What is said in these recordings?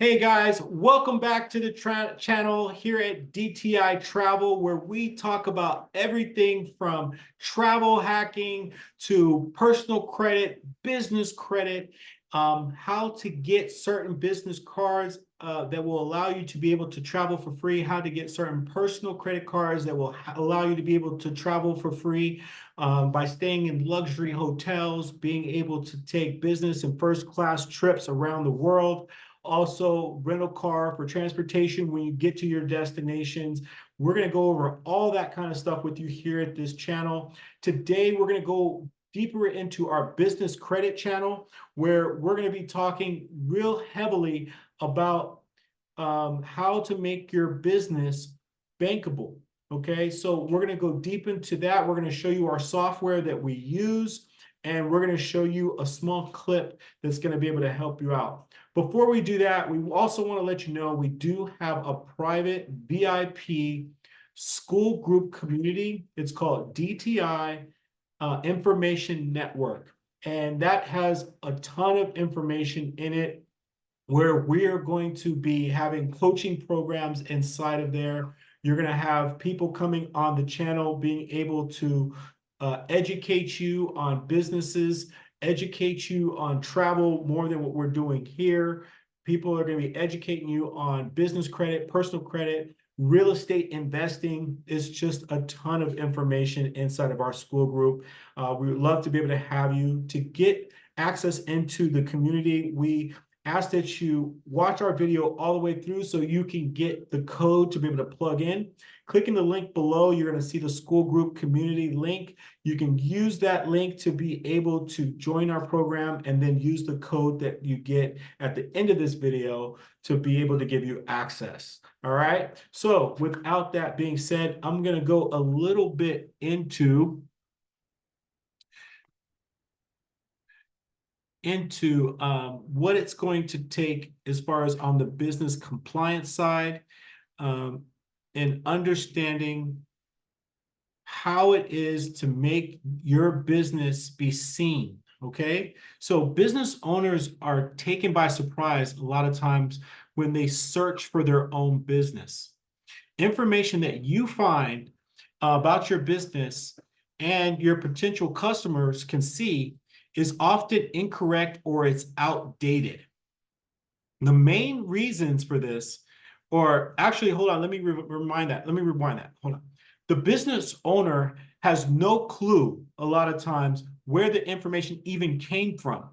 Hey guys, welcome back to the channel here at DTI Travel, where we talk about everything from travel hacking to personal credit, business credit, how to get certain business cards that will allow you to be able to travel for free, how to get certain personal credit cards that will allow you to be able to travel for free by staying in luxury hotels, being able to take business and first class trips around the world. Also, rental car for transportation when you get to your destinations. We're going to go over all that kind of stuff with you here at this channel. Today, we're going to go deeper into our business credit channel, where we're going to be talking real heavily about how to make your business bankable. Okay, so we're going to go deep into that. We're going to show you our software that we use, and we're going to show you a small clip that's going to be able to help you out. Before we do that, we also want to let you know we do have a private VIP school group community. It's called DTI Information Network, and that has a ton of information in it where we are going to be having coaching programs inside of there. You're going to have people coming on the channel being able to educate you on businesses, educate you on travel more than what we're doing here. People are going to be educating you on business credit, personal credit, real estate investing. Is just a ton of information inside of our school group. We would love to be able to have you. To get access into the community, we ask that you watch our video all the way through so you can get the code to be able to plug in. Clicking the link below, you're going to see the school group community link. You can use that link to be able to join our program and then use the code that you get at the end of this video to be able to give you access. All right. So without that being said, I'm going to go a little bit into what it's going to take as far as on the business compliance side, and understanding how it is to make your business be seen. Okay, so business owners are taken by surprise a lot of times when they search for their own business. Information that you find about your business and your potential customers can see is often incorrect or it's outdated. The main reasons for this, or actually, hold on, let me rewind that. Hold on. The business owner has no clue a lot of times where the information even came from.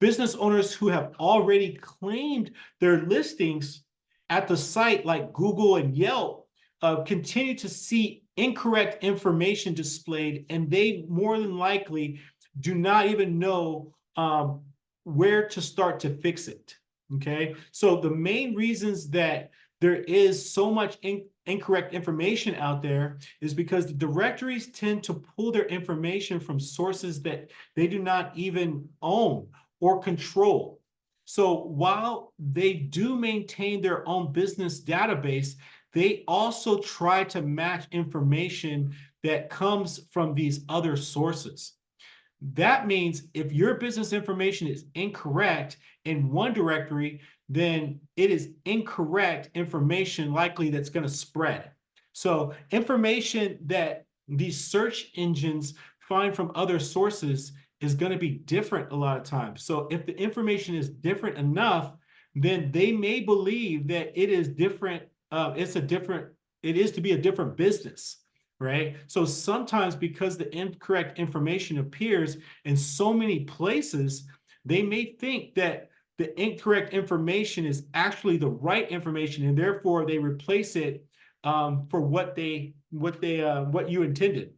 Business owners who have already claimed their listings at the site like Google and Yelp continue to see incorrect information displayed, and they more than likely do not even know where to start to fix it. Okay, so the main reasons that there is so much incorrect information out there is because the directories tend to pull their information from sources that they do not even own or control. So while they do maintain their own business database, they also try to match information that comes from these other sources. That means if your business information is incorrect in one directory, then it is incorrect information likely that's going to spread. So information that these search engines find from other sources is going to be different a lot of times. So if the information is different enough, then they may believe that it is different. It is to be a different business. Right? So sometimes because the incorrect information appears in so many places, they may think that the incorrect information is actually the right information, and therefore they replace it for what you intended.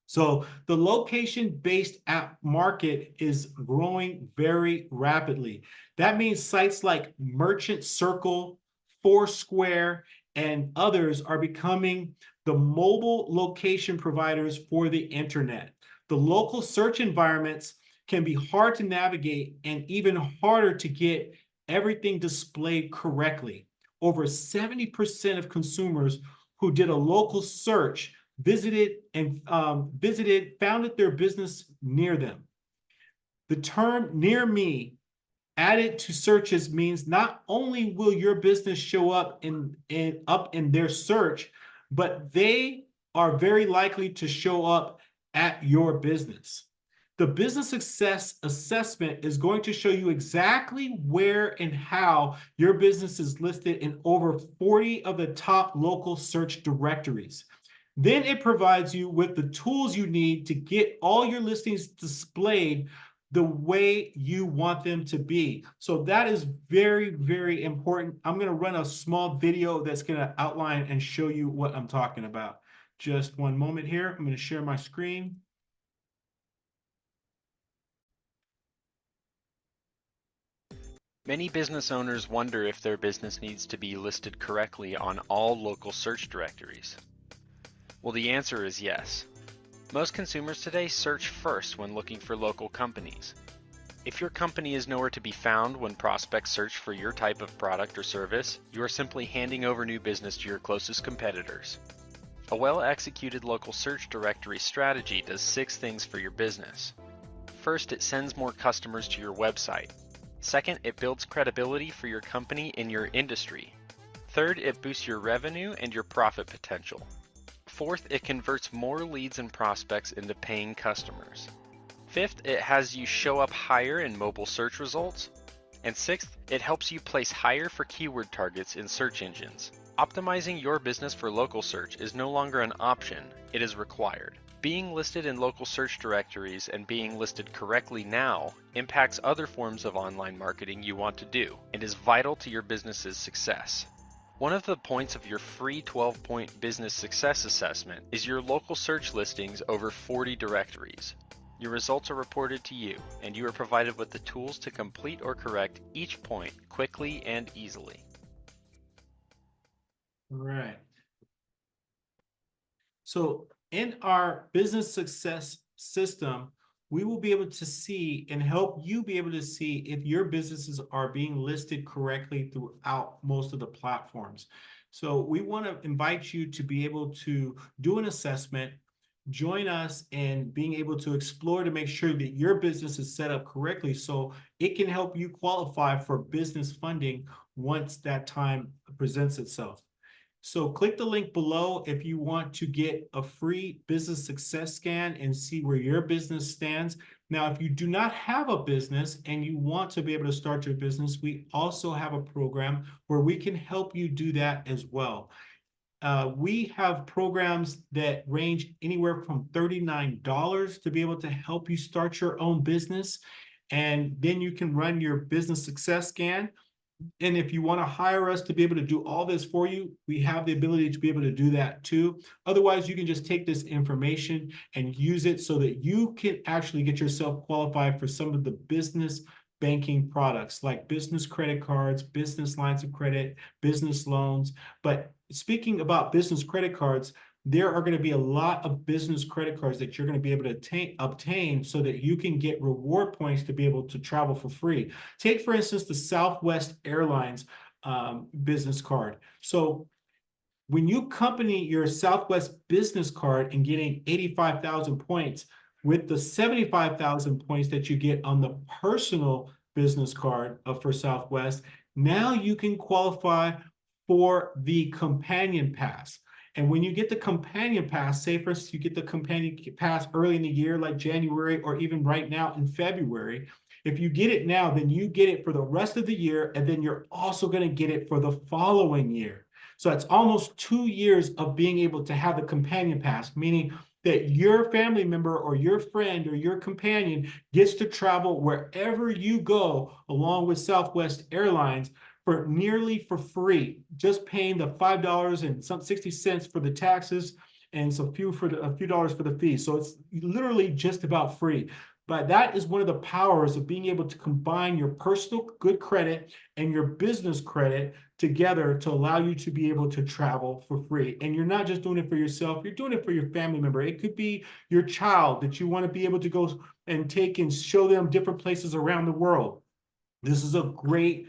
So the location-based app market is growing very rapidly. That means sites like Merchant Circle, Foursquare, and others are becoming the mobile location providers for the internet. The local search environments can be hard to navigate and even harder to get everything displayed correctly. Over 70% of consumers who did a local search founded their business near them. The term near me added to searches means not only will your business show up in their search, but they are very likely to show up at your business. The business success assessment is going to show you exactly where and how your business is listed in over 40 of the top local search directories. Then it provides you with the tools you need to get all your listings displayed the way you want them to be. So that is very, very important. I'm going to run a small video that's going to outline and show you what I'm talking about. Just one moment here. I'm going to share my screen. Many business owners wonder if their business needs to be listed correctly on all local search directories. Well, the answer is yes. Most consumers today search first when looking for local companies. If your company is nowhere to be found when prospects search for your type of product or service, you are simply handing over new business to your closest competitors. A well-executed local search directory strategy does 6 things for your business. First, it sends more customers to your website. Second, it builds credibility for your company in your industry. Third, it boosts your revenue and your profit potential. Fourth, it converts more leads and prospects into paying customers. Fifth, it has you show up higher in mobile search results. And sixth, it helps you place higher for keyword targets in search engines. Optimizing your business for local search is no longer an option, it is required. Being listed in local search directories and being listed correctly now impacts other forms of online marketing you want to do and is vital to your business's success. One of the points of your free 12-point business success assessment is your local search listings over 40 directories. Your results are reported to you, and you are provided with the tools to complete or correct each point quickly and easily. All right. So in our business success system, we will be able to see and help you be able to see if your businesses are being listed correctly throughout most of the platforms. So we want to invite you to be able to do an assessment, join us in being able to explore to make sure that your business is set up correctly so it can help you qualify for business funding once that time presents itself. So click the link below if you want to get a free business success scan and see where your business stands. Now, if you do not have a business and you want to be able to start your business, we also have a program where we can help you do that as well. We have programs that range anywhere from $39 to be able to help you start your own business. And then you can run your business success scan. And if you want to hire us to be able to do all this for you, we have the ability to be able to do that too. Otherwise, you can just take this information and use it so that you can actually get yourself qualified for some of the business banking products like business credit cards, business lines of credit, business loans. But speaking about business credit cards, there are going to be a lot of business credit cards that you're going to be able to obtain so that you can get reward points to be able to travel for free. Take, for instance, the Southwest Airlines business card. So when you accompany your Southwest business card and getting 85,000 points with the 75,000 points that you get on the personal business card for Southwest, now you can qualify for the companion pass. And when you get the companion pass, say for instance, you get the companion pass early in the year, like January, or even right now in February, if you get it now, then you get it for the rest of the year, and then you're also going to get it for the following year. So it's almost 2 years of being able to have the companion pass, meaning that your family member or your friend or your companion gets to travel wherever you go along with Southwest Airlines for nearly for free, just paying the $5.60 for the taxes and a few dollars for the fee. So it's literally just about free. But that is one of the powers of being able to combine your personal good credit and your business credit together to allow you to be able to travel for free. And you're not just doing it for yourself, you're doing it for your family member. It could be your child that you want to be able to go and take and show them different places around the world. This is a great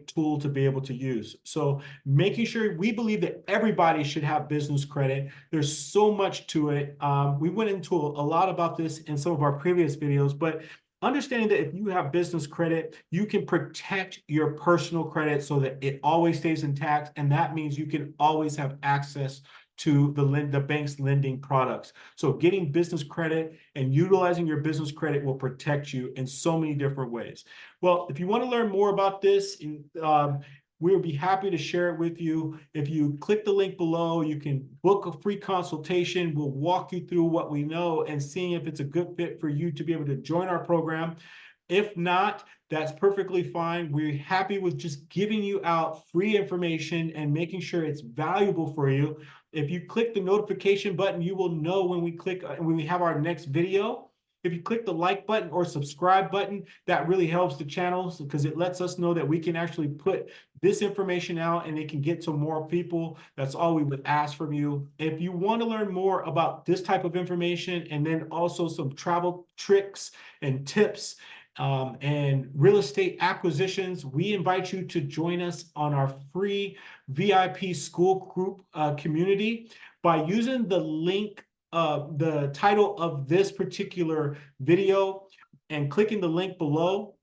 tool to be able to use. So making sure, we believe that everybody should have business credit. There's so much to it. We went into a lot about this in some of our previous videos, but understanding that if you have business credit, you can protect your personal credit so that it always stays intact. And that means you can always have access to the bank's lending products. So getting business credit and utilizing your business credit will protect you in so many different ways. Well, if you want to learn more about this, we'll be happy to share it with you. If you click the link below, you can book a free consultation. We'll walk you through what we know and seeing if it's a good fit for you to be able to join our program. If not, that's perfectly fine. We're happy with just giving you out free information and making sure it's valuable for you. If you click the notification button, you will know when we have our next video. If you click the like button or subscribe button, that really helps the channel because it lets us know that we can actually put this information out and it can get to more people. That's all we would ask from you. If you want to learn more about this type of information and then also some travel tricks and tips and real estate acquisitions, we invite you to join us on our free VIP school group community by using the link, the title of this particular video and clicking the link below,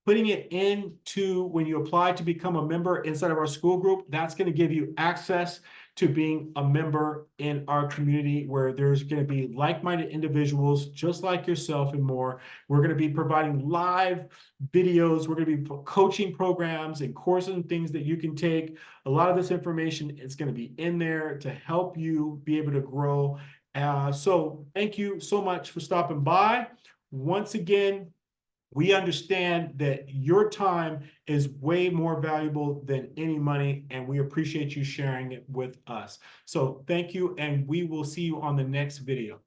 putting it into when you apply to become a member inside of our school group. That's going to give you access to being a member in our community where there's going to be like-minded individuals just like yourself and more. We're going to be providing live videos. We're going to be coaching programs and courses and things that you can take. A lot of this information is going to be in there to help you be able to grow. So thank you so much for stopping by. Once again, we understand that your time is way more valuable than any money, and we appreciate you sharing it with us. So thank you, and we will see you on the next video.